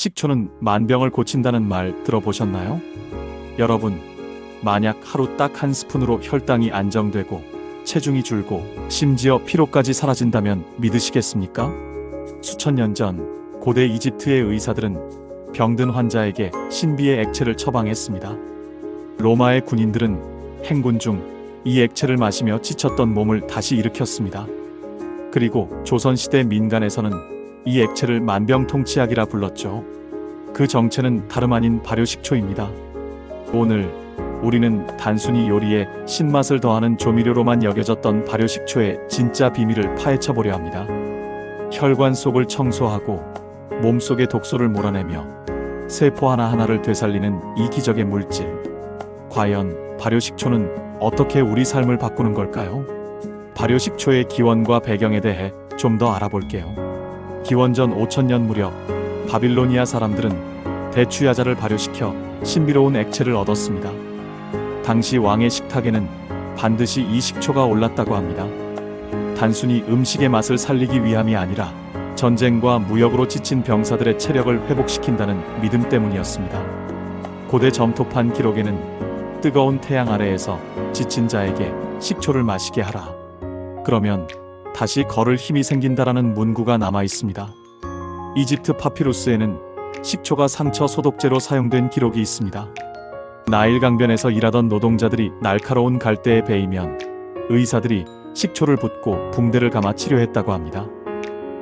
식초는 만병을 고친다는 말 들어보셨나요? 여러분, 만약 하루 딱 한 스푼으로 혈당이 안정되고 체중이 줄고 심지어 피로까지 사라진다면 믿으시겠습니까? 수천 년 전 고대 이집트의 의사들은 병든 환자에게 신비의 액체를 처방했습니다. 로마의 군인들은 행군 중 이 액체를 마시며 지쳤던 몸을 다시 일으켰습니다. 그리고 조선시대 민간에서는 이 액체를 만병통치약이라 불렀죠. 그 정체는 다름 아닌 발효식초입니다. 오늘 우리는 단순히 요리에 신맛을 더하는 조미료로만 여겨졌던 발효식초의 진짜 비밀을 파헤쳐보려 합니다. 혈관 속을 청소하고 몸속의 독소를 몰아내며 세포 하나하나를 되살리는 이 기적의 물질. 과연 발효식초는 어떻게 우리 삶을 바꾸는 걸까요? 발효식초의 기원과 배경에 대해 좀 더 알아볼게요. 기원전 5000년 무렵 바빌로니아 사람들은 대추야자를 발효시켜 신비로운 액체를 얻었습니다. 당시 왕의 식탁에는 반드시 이 식초가 올랐다고 합니다. 단순히 음식의 맛을 살리기 위함이 아니라 전쟁과 무역으로 지친 병사들의 체력을 회복시킨다는 믿음 때문이었습니다. 고대 점토판 기록에는 뜨거운 태양 아래에서 지친 자에게 식초를 마시게 하라. 그러면 다시 걸을 힘이 생긴다라는 문구가 남아 있습니다. 이집트 파피루스에는 식초가 상처 소독제로 사용된 기록이 있습니다. 나일 강변에서 일하던 노동자들이 날카로운 갈대에 베이면 의사들이 식초를 붓고 붕대를 감아 치료했다고 합니다.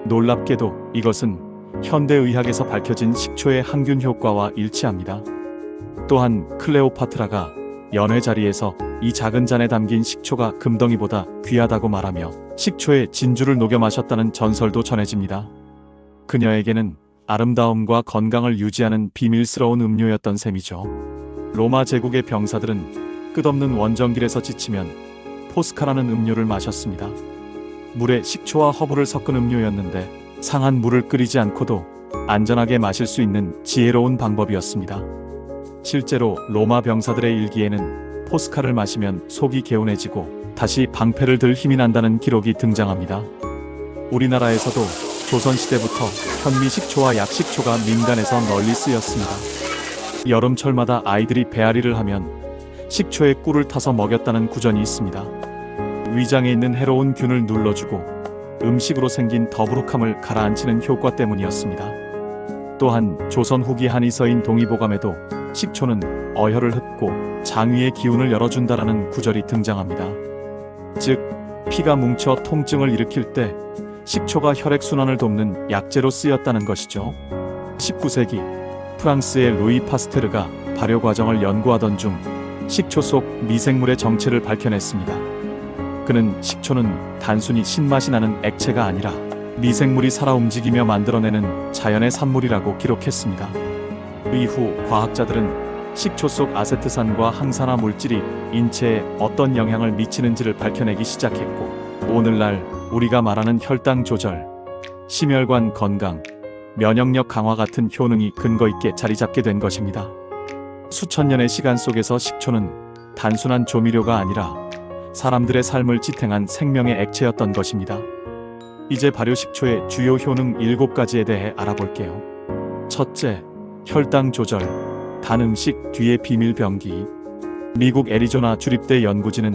놀랍게도 이것은 현대의학에서 밝혀진 식초의 항균 효과와 일치합니다. 또한 클레오파트라가 연회 자리에서 이 작은 잔에 담긴 식초가 금덩이보다 귀하다고 말하며 식초에 진주를 녹여 마셨다는 전설도 전해집니다. 그녀에게는 아름다움과 건강을 유지하는 비밀스러운 음료였던 셈이죠. 로마 제국의 병사들은 끝없는 원정길에서 지치면 포스카라는 음료를 마셨습니다. 물에 식초와 허브를 섞은 음료였는데 상한 물을 끓이지 않고도 안전하게 마실 수 있는 지혜로운 방법이었습니다. 실제로 로마 병사들의 일기에는 포스카를 마시면 속이 개운해지고 다시 방패를 들 힘이 난다는 기록이 등장합니다. 우리나라에서도 조선시대부터 현미식초와 약식초가 민간에서 널리 쓰였습니다. 여름철마다 아이들이 배앓이를 하면 식초에 꿀을 타서 먹였다는 구전이 있습니다. 위장에 있는 해로운 균을 눌러주고 음식으로 생긴 더부룩함을 가라앉히는 효과 때문이었습니다. 또한 조선 후기 한의서인 동의보감에도 식초는 어혈을 흡고 장위의 기운을 열어준다라는 구절이 등장합니다. 즉, 피가 뭉쳐 통증을 일으킬 때 식초가 혈액순환을 돕는 약재로 쓰였다는 것이죠. 19세기 프랑스의 루이 파스테르가 발효 과정을 연구하던 중 식초 속 미생물의 정체를 밝혀냈습니다. 그는 식초는 단순히 신맛이 나는 액체가 아니라 미생물이 살아 움직이며 만들어내는 자연의 산물이라고 기록했습니다. 이후 과학자들은 식초 속 아세트산과 항산화 물질이 인체에 어떤 영향을 미치는지를 밝혀내기 시작했고, 오늘날 우리가 말하는 혈당 조절, 심혈관 건강, 면역력 강화 같은 효능이 근거 있게 자리 잡게 된 것입니다. 수천 년의 시간 속에서 식초는 단순한 조미료가 아니라 사람들의 삶을 지탱한 생명의 액체였던 것입니다. 이제 발효식초의 주요 효능 7가지에 대해 알아볼게요. 첫째, 혈당 조절, 단 음식 뒤의 비밀 병기. 미국 애리조나 주립대 연구진은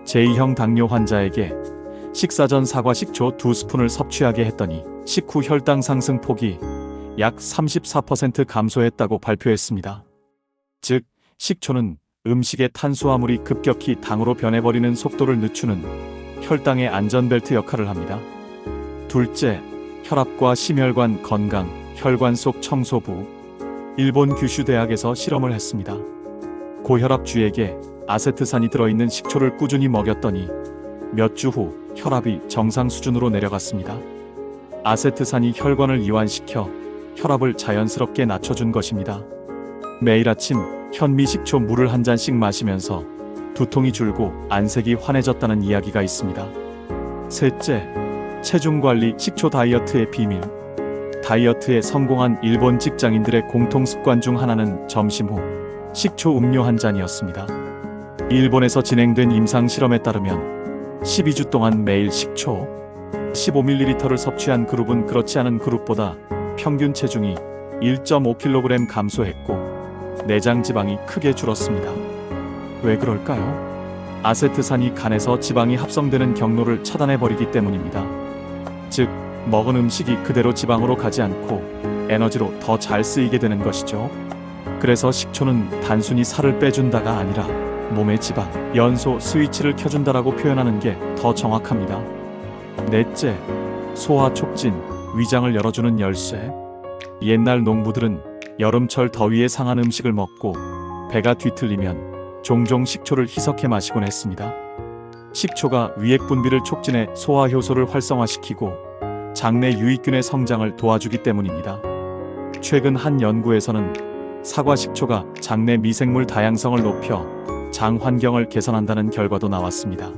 제2형 당뇨 환자에게 식사 전 사과 식초 2스푼을 섭취하게 했더니 식후 혈당 상승 폭이 약 34% 감소했다고 발표했습니다. 즉, 식초는 음식의 탄수화물이 급격히 당으로 변해버리는 속도를 늦추는 혈당의 안전벨트 역할을 합니다. 둘째, 혈압과 심혈관 건강, 혈관 속 청소부. 일본 규슈 대학에서 실험을 했습니다. 고혈압주에게 아세트산이 들어있는 식초를 꾸준히 먹였더니 몇 주 후 혈압이 정상 수준으로 내려갔습니다. 아세트산이 혈관을 이완시켜 혈압을 자연스럽게 낮춰준 것입니다. 매일 아침 현미식초 물을 한 잔씩 마시면서 두통이 줄고 안색이 환해졌다는 이야기가 있습니다. 셋째, 체중관리 식초 다이어트의 비밀. 다이어트에 성공한 일본 직장인들의 공통 습관 중 하나는 점심 후 식초 음료 한 잔이었습니다. 일본에서 진행된 임상 실험에 따르면 12주 동안 매일 식초 15ml를 섭취한 그룹은 그렇지 않은 그룹보다 평균 체중이 1.5kg 감소했고 내장 지방이 크게 줄었습니다. 왜 그럴까요? 아세트산이 간에서 지방이 합성되는 경로를 차단해버리기 때문입니다. 즉, 먹은 음식이 그대로 지방으로 가지 않고 에너지로 더 잘 쓰이게 되는 것이죠. 그래서 식초는 단순히 살을 빼준다가 아니라 몸의 지방, 연소 스위치를 켜준다라고 표현하는 게 더 정확합니다. 넷째, 소화 촉진, 위장을 열어주는 열쇠. 옛날 농부들은 여름철 더위에 상한 음식을 먹고 배가 뒤틀리면 종종 식초를 희석해 마시곤 했습니다. 식초가 위액 분비를 촉진해 소화 효소를 활성화시키고 장내 유익균의 성장을 도와주기 때문입니다. 최근 한 연구에서는 사과 식초가 장내 미생물 다양성을 높여 장 환경을 개선한다는 결과도 나왔습니다.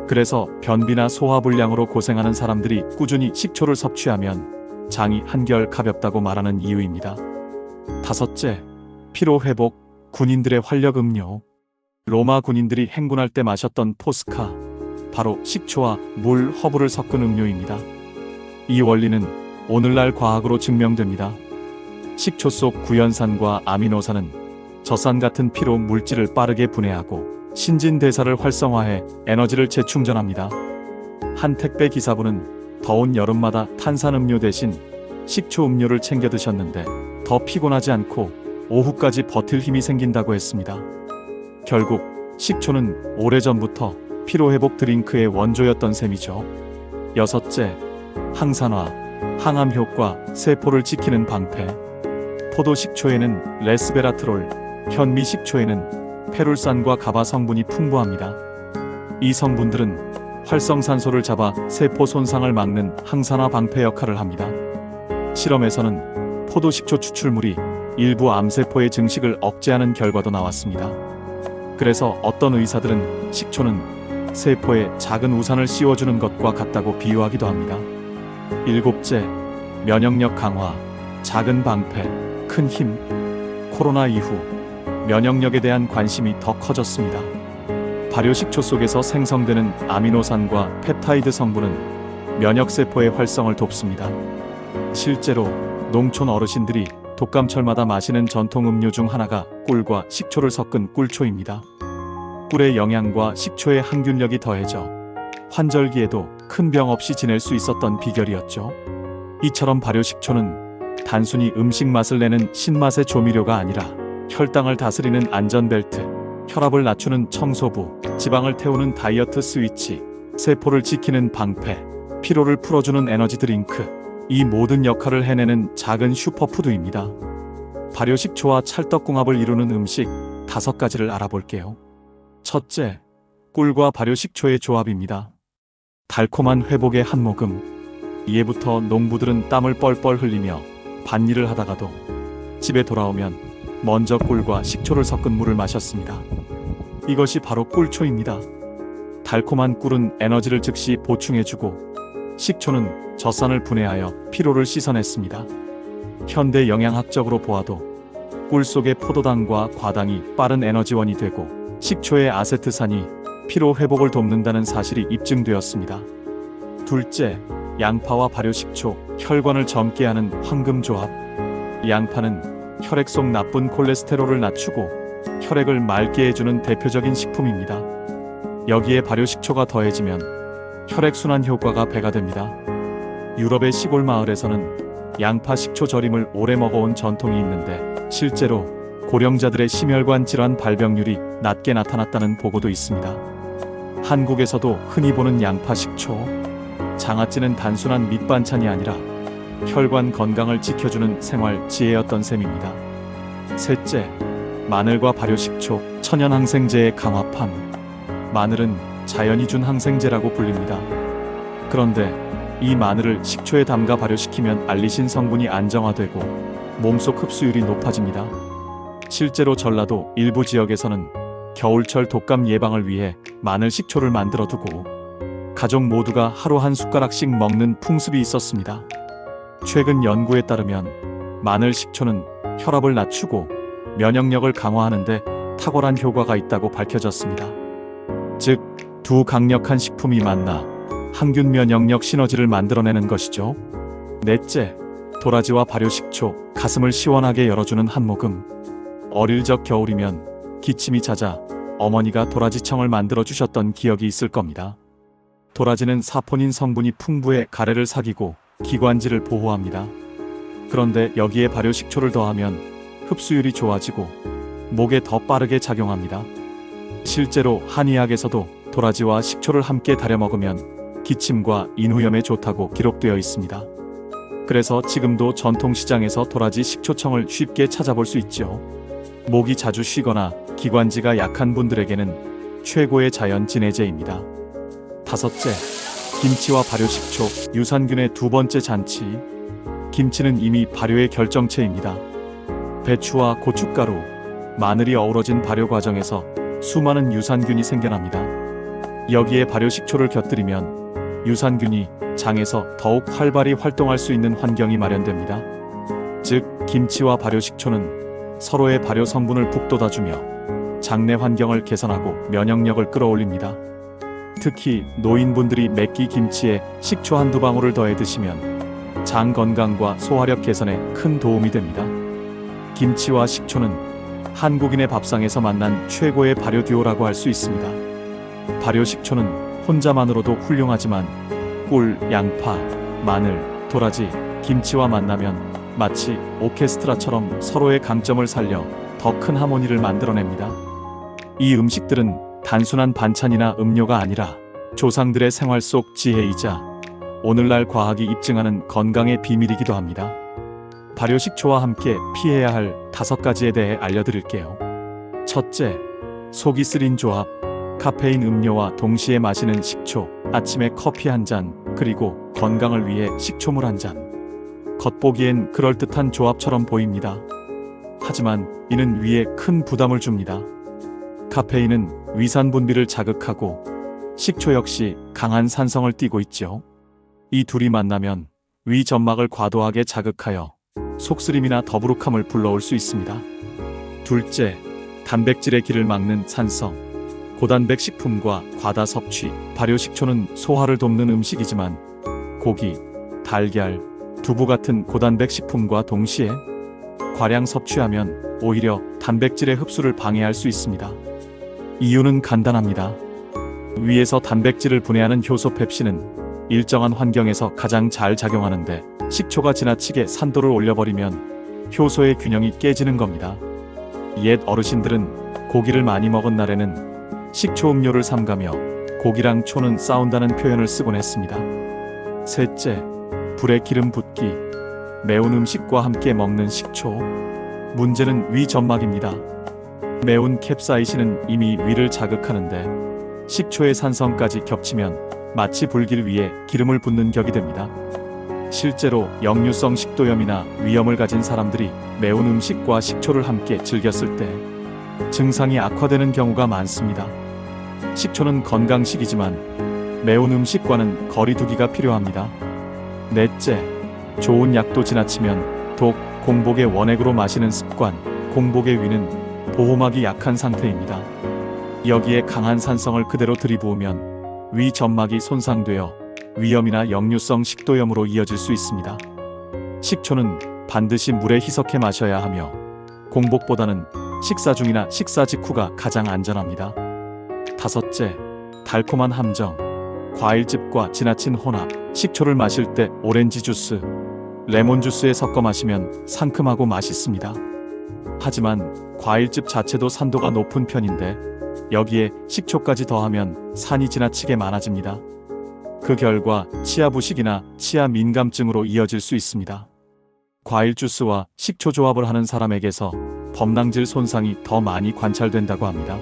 그래서 변비나 소화불량으로 고생하는 사람들이 꾸준히 식초를 섭취하면 장이 한결 가볍다고 말하는 이유입니다. 다섯째, 피로회복, 군인들의 활력 음료. 로마 군인들이 행군할 때 마셨던 포스카, 바로 식초와 물, 허브를 섞은 음료입니다. 이 원리는 오늘날 과학으로 증명됩니다. 식초 속 구연산과 아미노산은 젖산 같은 피로 물질을 빠르게 분해하고 신진대사를 활성화해 에너지를 재충전합니다. 한 택배 기사분은 더운 여름마다 탄산음료 대신 식초 음료를 챙겨 드셨는데 더 피곤하지 않고 오후까지 버틸 힘이 생긴다고 했습니다. 결국 식초는 오래전부터 피로회복 드링크의 원조였던 셈이죠. 여섯째, 항산화, 항암 효과, 세포를 지키는 방패. 포도 식초에는 레스베라트롤, 현미 식초에는 페룰산과 가바 성분이 풍부합니다. 이 성분들은 활성산소를 잡아 세포 손상을 막는 항산화 방패 역할을 합니다. 실험에서는 포도 식초 추출물이 일부 암세포의 증식을 억제하는 결과도 나왔습니다. 그래서 어떤 의사들은 식초는 세포에 작은 우산을 씌워주는 것과 같다고 비유하기도 합니다. 일곱째, 면역력 강화, 작은 방패, 큰 힘. 코로나 이후 면역력에 대한 관심이 더 커졌습니다. 발효식초 속에서 생성되는 아미노산과 펩타이드 성분은 면역세포의 활성을 돕습니다. 실제로 농촌 어르신들이 독감철마다 마시는 전통 음료 중 하나가 꿀과 식초를 섞은 꿀초입니다. 꿀의 영양과 식초의 항균력이 더해져 환절기에도 큰 병 없이 지낼 수 있었던 비결이었죠. 이처럼 발효식초는 단순히 음식 맛을 내는 신맛의 조미료가 아니라 혈당을 다스리는 안전벨트, 혈압을 낮추는 청소부, 지방을 태우는 다이어트 스위치, 세포를 지키는 방패, 피로를 풀어주는 에너지 드링크, 이 모든 역할을 해내는 작은 슈퍼푸드입니다. 발효식초와 찰떡궁합을 이루는 음식 5가지를 알아볼게요. 첫째, 꿀과 발효식초의 조합입니다. 달콤한 회복의 한 모금. 이해부터 농부들은 땀을 뻘뻘 흘리며 밭일을 하다가도 집에 돌아오면 먼저 꿀과 식초를 섞은 물을 마셨습니다. 이것이 바로 꿀초입니다. 달콤한 꿀은 에너지를 즉시 보충해주고 식초는 젖산을 분해하여 피로를 씻어냈습니다. 현대 영양학적으로 보아도 꿀 속의 포도당과 과당이 빠른 에너지원이 되고 식초의 아세트산이 피로 회복을 돕는다는 사실이 입증되었습니다. 둘째, 양파와 발효식초, 혈관을 젊게 하는 황금조합. 양파는 혈액 속 나쁜 콜레스테롤을 낮추고 혈액을 맑게 해주는 대표적인 식품입니다. 여기에 발효식초가 더해지면 혈액순환 효과가 배가 됩니다. 유럽의 시골 마을에서는 양파 식초 절임을 오래 먹어온 전통이 있는데 실제로 고령자들의 심혈관 질환 발병률이 낮게 나타났다는 보고도 있습니다. 한국에서도 흔히 보는 양파 식초, 장아찌는 단순한 밑반찬이 아니라 혈관 건강을 지켜주는 생활 지혜였던 셈입니다. 셋째, 마늘과 발효식초, 천연항생제의 강화판. 마늘은 자연이 준 항생제라고 불립니다. 그런데 이 마늘을 식초에 담가 발효시키면 알리신 성분이 안정화되고 몸속 흡수율이 높아집니다. 실제로 전라도 일부 지역에서는 겨울철 독감 예방을 위해 마늘 식초를 만들어 두고 가족 모두가 하루 한 숟가락씩 먹는 풍습이 있었습니다. 최근 연구에 따르면 마늘 식초는 혈압을 낮추고 면역력을 강화하는 데 탁월한 효과가 있다고 밝혀졌습니다. 즉, 두 강력한 식품이 만나 항균 면역력 시너지를 만들어내는 것이죠. 넷째, 도라지와 발효식초, 가슴을 시원하게 열어주는 한 모금. 어릴 적 겨울이면 기침이 잦아 어머니가 도라지청을 만들어 주셨던 기억이 있을 겁니다. 도라지는 사포닌 성분이 풍부해 가래를 삭이고 기관지를 보호합니다. 그런데 여기에 발효식초를 더하면 흡수율이 좋아지고 목에 더 빠르게 작용합니다. 실제로 한의학에서도 도라지와 식초를 함께 달여 먹으면 기침과 인후염에 좋다고 기록되어 있습니다. 그래서 지금도 전통시장에서 도라지 식초청을 쉽게 찾아볼 수 있죠. 목이 자주 쉬거나 기관지가 약한 분들에게는 최고의 자연 진해제입니다. 다섯째, 김치와 발효식초, 유산균의 두 번째 잔치. 김치는 이미 발효의 결정체입니다. 배추와 고춧가루, 마늘이 어우러진 발효 과정에서 수많은 유산균이 생겨납니다. 여기에 발효식초를 곁들이면 유산균이 장에서 더욱 활발히 활동할 수 있는 환경이 마련됩니다. 즉, 김치와 발효식초는 서로의 발효 성분을 북돋아주며 장내 환경을 개선하고 면역력을 끌어올립니다. 특히 노인분들이 맵기 김치에 식초 한두 방울을 더해 드시면 장 건강과 소화력 개선에 큰 도움이 됩니다. 김치와 식초는 한국인의 밥상에서 만난 최고의 발효 듀오라고 할 수 있습니다. 발효식초는 혼자만으로도 훌륭하지만 꿀, 양파, 마늘, 도라지, 김치와 만나면 마치 오케스트라처럼 서로의 강점을 살려 더 큰 하모니를 만들어냅니다. 이 음식들은 단순한 반찬이나 음료가 아니라 조상들의 생활 속 지혜이자 오늘날 과학이 입증하는 건강의 비밀이기도 합니다. 발효식초와 함께 피해야 할 5가지에 대해 알려드릴게요. 첫째, 속이 쓰린 조합. 카페인 음료와 동시에 마시는 식초, 아침에 커피 한 잔, 그리고 건강을 위해 식초물 한 잔. 겉보기엔 그럴듯한 조합처럼 보입니다. 하지만 이는 위에 큰 부담을 줍니다. 카페인은 위산 분비를 자극하고 식초 역시 강한 산성을 띠고 있죠. 이 둘이 만나면 위 점막을 과도하게 자극하여 속쓰림이나 더부룩함을 불러올 수 있습니다. 둘째, 단백질의 길을 막는 산성. 고단백 식품과 과다 섭취. 발효식초는 소화를 돕는 음식이지만 고기, 달걀, 두부 같은 고단백 식품과 동시에 과량 섭취하면 오히려 단백질의 흡수를 방해할 수 있습니다. 이유는 간단합니다. 위에서 단백질을 분해하는 효소 펩신은 일정한 환경에서 가장 잘 작용하는데 식초가 지나치게 산도를 올려버리면 효소의 균형이 깨지는 겁니다. 옛 어르신들은 고기를 많이 먹은 날에는 식초 음료를 삼가며 고기랑 초는 싸운다는 표현을 쓰곤 했습니다. 셋째, 불에 기름 붓기. 매운 음식과 함께 먹는 식초. 문제는 위 점막입니다. 매운 캡사이신은 이미 위를 자극하는데 식초의 산성까지 겹치면 마치 불길 위에 기름을 붓는 격이 됩니다. 실제로 역류성 식도염이나 위염을 가진 사람들이 매운 음식과 식초를 함께 즐겼을 때 증상이 악화되는 경우가 많습니다. 식초는 건강식이지만 매운 음식과는 거리 두기가 필요합니다. 넷째, 좋은 약도 지나치면 독, 공복의 원액으로 마시는 습관. 공복의 위는 보호막이 약한 상태입니다. 여기에 강한 산성을 그대로 들이부으면 위 점막이 손상되어 위염이나 역류성 식도염으로 이어질 수 있습니다. 식초는 반드시 물에 희석해 마셔야 하며 공복보다는 식사 중이나 식사 직후가 가장 안전합니다. 다섯째, 달콤한 함정. 과일즙과 지나친 혼합. 식초를 마실 때 오렌지 주스, 레몬 주스에 섞어 마시면 상큼하고 맛있습니다. 하지만 과일즙 자체도 산도가 높은 편인데 여기에 식초까지 더하면 산이 지나치게 많아집니다. 그 결과 치아 부식이나 치아 민감증으로 이어질 수 있습니다. 과일 주스와 식초 조합을 하는 사람에게서 범랑질 손상이 더 많이 관찰된다고 합니다.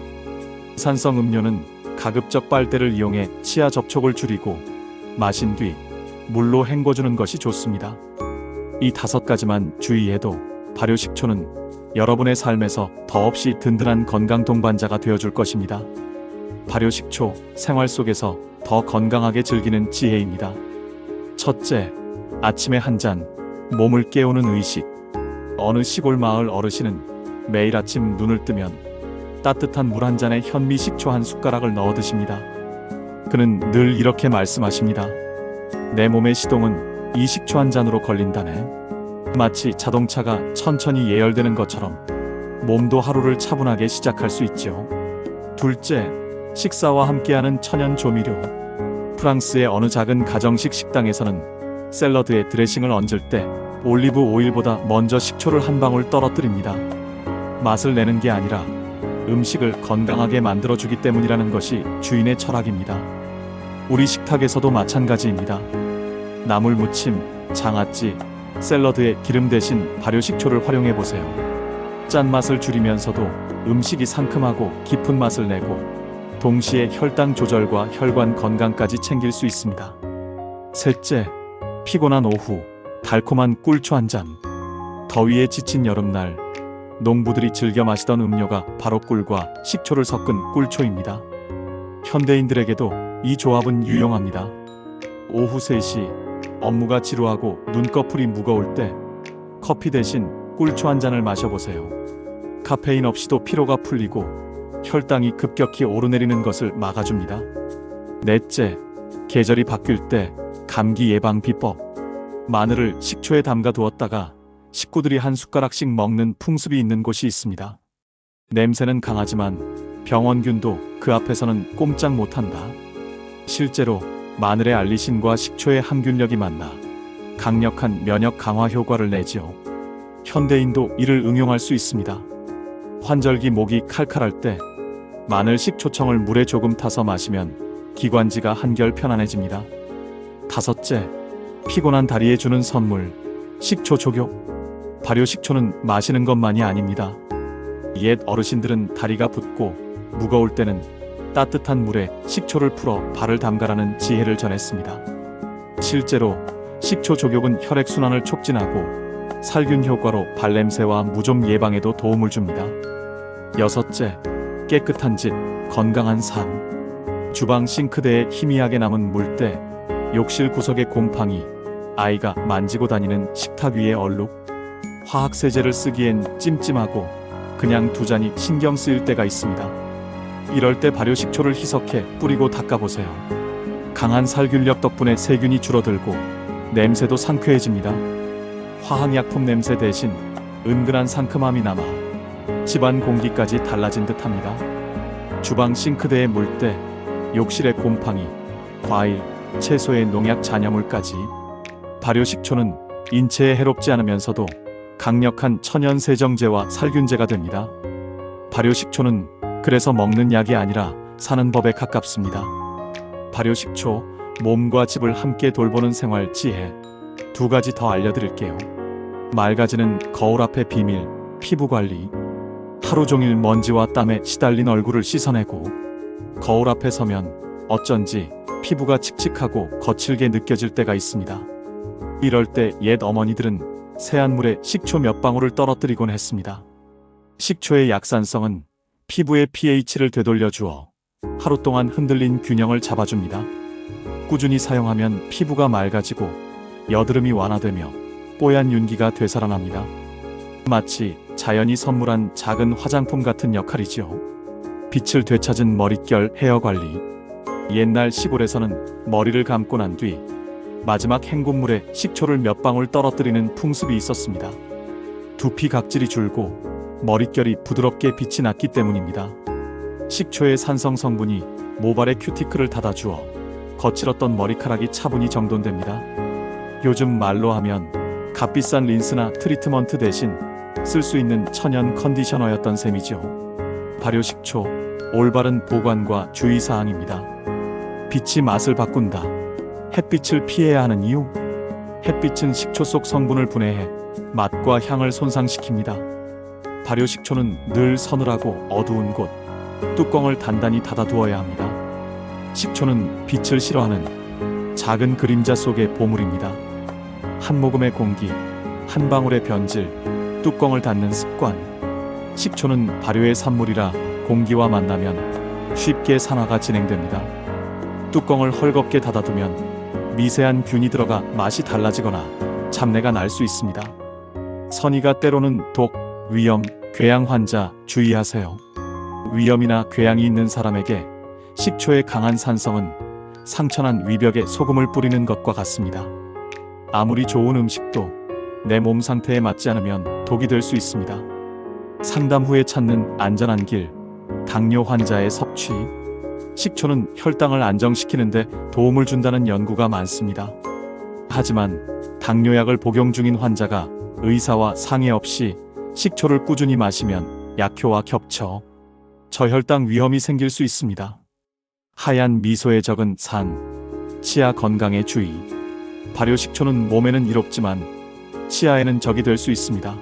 산성 음료는 가급적 빨대를 이용해 치아 접촉을 줄이고 마신 뒤 물로 헹궈주는 것이 좋습니다. 이 5가지만 주의해도 발효식초는 여러분의 삶에서 더없이 든든한 건강 동반자가 되어줄 것입니다. 발효식초, 생활 속에서 더 건강하게 즐기는 지혜입니다. 첫째, 아침에 한 잔, 몸을 깨우는 의식. 어느 시골 마을 어르신은 매일 아침 눈을 뜨면 따뜻한 물 한 잔에 현미 식초 한 숟가락을 넣어 드십니다. 그는 늘 이렇게 말씀하십니다. 내 몸의 시동은 이 식초 한 잔으로 걸린다네. 마치 자동차가 천천히 예열되는 것처럼 몸도 하루를 차분하게 시작할 수 있죠. 둘째, 식사와 함께하는 천연 조미료. 프랑스의 어느 작은 가정식 식당에서는 샐러드에 드레싱을 얹을 때 올리브 오일보다 먼저 식초를 한 방울 떨어뜨립니다. 맛을 내는 게 아니라 음식을 건강하게 만들어주기 때문이라는 것이 주인의 철학입니다. 우리 식탁에서도 마찬가지입니다. 나물 무침, 장아찌, 샐러드에 기름 대신 발효식초를 활용해보세요. 짠맛을 줄이면서도 음식이 상큼하고 깊은 맛을 내고 동시에 혈당 조절과 혈관 건강까지 챙길 수 있습니다. 셋째, 피곤한 오후, 달콤한 꿀초 한 잔. 더위에 지친 여름날, 농부들이 즐겨 마시던 음료가 바로 꿀과 식초를 섞은 꿀초입니다. 현대인들에게도 이 조합은 유용합니다. 오후 3시, 업무가 지루하고 눈꺼풀이 무거울 때 커피 대신 꿀초 한 잔을 마셔보세요. 카페인 없이도 피로가 풀리고 혈당이 급격히 오르내리는 것을 막아줍니다. 넷째, 계절이 바뀔 때 감기 예방 비법. 마늘을 식초에 담가 두었다가 식구들이 한 숟가락씩 먹는 풍습이 있는 곳이 있습니다. 냄새는 강하지만 병원균도 그 앞에서는 꼼짝 못한다. 실제로 마늘의 알리신과 식초의 항균력이 만나 강력한 면역 강화 효과를 내지요. 현대인도 이를 응용할 수 있습니다. 환절기 목이 칼칼할 때 마늘 식초청을 물에 조금 타서 마시면 기관지가 한결 편안해집니다. 다섯째, 피곤한 다리에 주는 선물, 식초 조교. 발효식초는 마시는 것만이 아닙니다. 옛 어르신들은 다리가 붓고 무거울 때는 따뜻한 물에 식초를 풀어 발을 담가라는 지혜를 전했습니다. 실제로 식초 조격은 혈액순환을 촉진하고 살균 효과로 발냄새와 무좀 예방에도 도움을 줍니다. 여섯째, 깨끗한 집, 건강한 삶. 주방 싱크대에 희미하게 남은 물때, 욕실 구석의 곰팡이, 아이가 만지고 다니는 식탁 위의 얼룩. 화학세제를 쓰기엔 찜찜하고 그냥 두 잔이 신경 쓰일 때가 있습니다. 이럴 때 발효식초를 희석해 뿌리고 닦아보세요. 강한 살균력 덕분에 세균이 줄어들고 냄새도 상쾌해집니다. 화학약품 냄새 대신 은근한 상큼함이 남아 집안 공기까지 달라진 듯합니다. 주방 싱크대의 물때, 욕실의 곰팡이, 과일, 채소의 농약 잔여물까지. 발효식초는 인체에 해롭지 않으면서도 강력한 천연 세정제와 살균제가 됩니다. 발효식초는 그래서 먹는 약이 아니라 사는 법에 가깝습니다. 발효식초, 몸과 집을 함께 돌보는 생활 지혜. 2가지 더 알려드릴게요. 맑아지는 거울 앞의 비밀, 피부관리. 하루 종일 먼지와 땀에 시달린 얼굴을 씻어내고 거울 앞에 서면 어쩐지 피부가 칙칙하고 거칠게 느껴질 때가 있습니다. 이럴 때 옛 어머니들은 새한 물에 식초 몇 방울을 떨어뜨리곤 했습니다. 식초의 약산성은 피부의 pH를 되돌려 주어 하루 동안 흔들린 균형을 잡아줍니다. 꾸준히 사용하면 피부가 맑아지고 여드름이 완화되며 뽀얀 윤기가 되살아납니다. 마치 자연이 선물한 작은 화장품 같은 역할이지요. 빛을 되찾은 머릿결 헤어관리. 옛날 시골에서는 머리를 감고 난 뒤 마지막 헹굼물에 식초를 몇 방울 떨어뜨리는 풍습이 있었습니다. 두피 각질이 줄고 머릿결이 부드럽게 빛이 났기 때문입니다. 식초의 산성 성분이 모발의 큐티클을 닫아주어 거칠었던 머리카락이 차분히 정돈됩니다. 요즘 말로 하면 값비싼 린스나 트리트먼트 대신 쓸 수 있는 천연 컨디셔너였던 셈이죠. 발효식초, 올바른 보관과 주의사항입니다. 빛이 맛을 바꾼다. 햇빛을 피해야 하는 이유. 햇빛은 식초 속 성분을 분해해 맛과 향을 손상시킵니다. 발효식초는 늘 서늘하고 어두운 곳, 뚜껑을 단단히 닫아두어야 합니다. 식초는 빛을 싫어하는 작은 그림자 속의 보물입니다. 한 모금의 공기, 한 방울의 변질, 뚜껑을 닫는 습관. 식초는 발효의 산물이라 공기와 만나면 쉽게 산화가 진행됩니다. 뚜껑을 헐겁게 닫아두면 미세한 균이 들어가 맛이 달라지거나 잡내가 날 수 있습니다. 선의가 때로는 독, 위염, 궤양 환자 주의하세요. 위염이나 궤양이 있는 사람에게 식초의 강한 산성은 상처난 위벽에 소금을 뿌리는 것과 같습니다. 아무리 좋은 음식도 내 몸 상태에 맞지 않으면 독이 될 수 있습니다. 상담 후에 찾는 안전한 길, 당뇨 환자의 섭취. 식초는 혈당을 안정시키는데 도움을 준다는 연구가 많습니다. 하지만 당뇨약을 복용 중인 환자가 의사와 상의 없이 식초를 꾸준히 마시면 약효와 겹쳐 저혈당 위험이 생길 수 있습니다. 하얀 미소에 적은 산, 치아 건강에 주의. 발효식초는 몸에는 이롭지만 치아에는 적이 될 수 있습니다.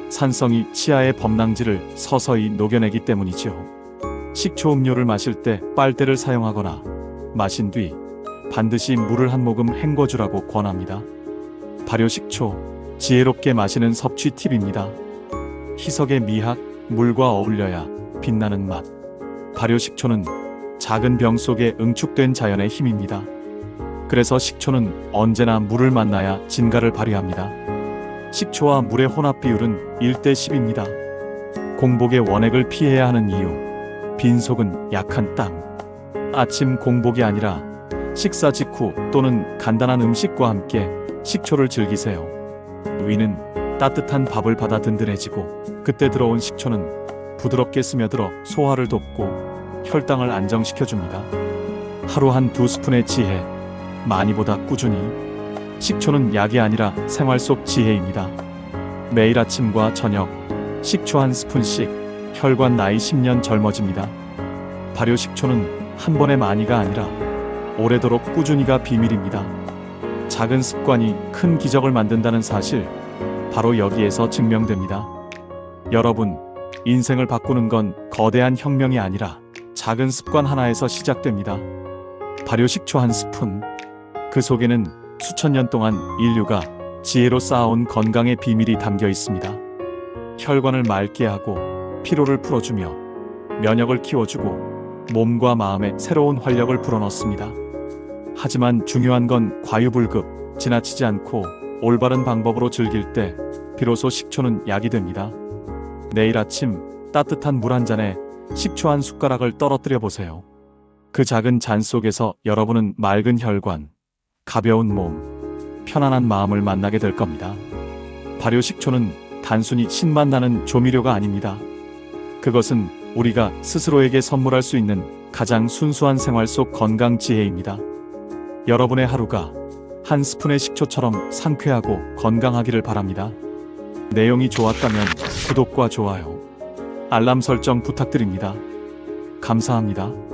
산성이 치아의 범랑질을 서서히 녹여내기 때문이죠. 식초 음료를 마실 때 빨대를 사용하거나 마신 뒤 반드시 물을 한 모금 헹궈주라고 권합니다. 발효식초, 지혜롭게 마시는 섭취 팁입니다. 희석의 미학, 물과 어울려야 빛나는 맛. 발효식초는 작은 병 속에 응축된 자연의 힘입니다. 그래서 식초는 언제나 물을 만나야 진가를 발휘합니다. 식초와 물의 혼합 비율은 1:10입니다. 공복에 원액을 피해야 하는 이유. 빈속은 약한 땅. 아침 공복이 아니라 식사 직후 또는 간단한 음식과 함께 식초를 즐기세요. 위는 따뜻한 밥을 받아 든든해지고 그때 들어온 식초는 부드럽게 스며들어 소화를 돕고 혈당을 안정시켜줍니다. 하루 한 2스푼의 지혜, 많이보다 꾸준히. 식초는 약이 아니라 생활 속 지혜입니다. 매일 아침과 저녁 식초 한 스푼씩 혈관 나이 10년 젊어집니다. 발효식초는 한 번에 많이가 아니라 오래도록 꾸준히가 비밀입니다. 작은 습관이 큰 기적을 만든다는 사실, 바로 여기에서 증명됩니다. 여러분, 인생을 바꾸는 건 거대한 혁명이 아니라 작은 습관 하나에서 시작됩니다. 발효식초 한 스푼. 그 속에는 수천 년 동안 인류가 지혜로 쌓아온 건강의 비밀이 담겨 있습니다. 혈관을 맑게 하고 피로를 풀어주며 면역을 키워주고 몸과 마음에 새로운 활력을 불어넣습니다. 하지만 중요한 건 과유불급, 지나치지 않고 올바른 방법으로 즐길 때 비로소 식초는 약이 됩니다. 내일 아침 따뜻한 물 한 잔에 식초 한 숟가락을 떨어뜨려 보세요. 그 작은 잔 속에서 여러분은 맑은 혈관, 가벼운 몸, 편안한 마음을 만나게 될 겁니다. 발효식초는 단순히 신맛 나는 조미료가 아닙니다. 그것은 우리가 스스로에게 선물할 수 있는 가장 순수한 생활 속 건강 지혜입니다. 여러분의 하루가 한 스푼의 식초처럼 상쾌하고 건강하기를 바랍니다. 내용이 좋았다면 구독과 좋아요, 알람 설정 부탁드립니다. 감사합니다.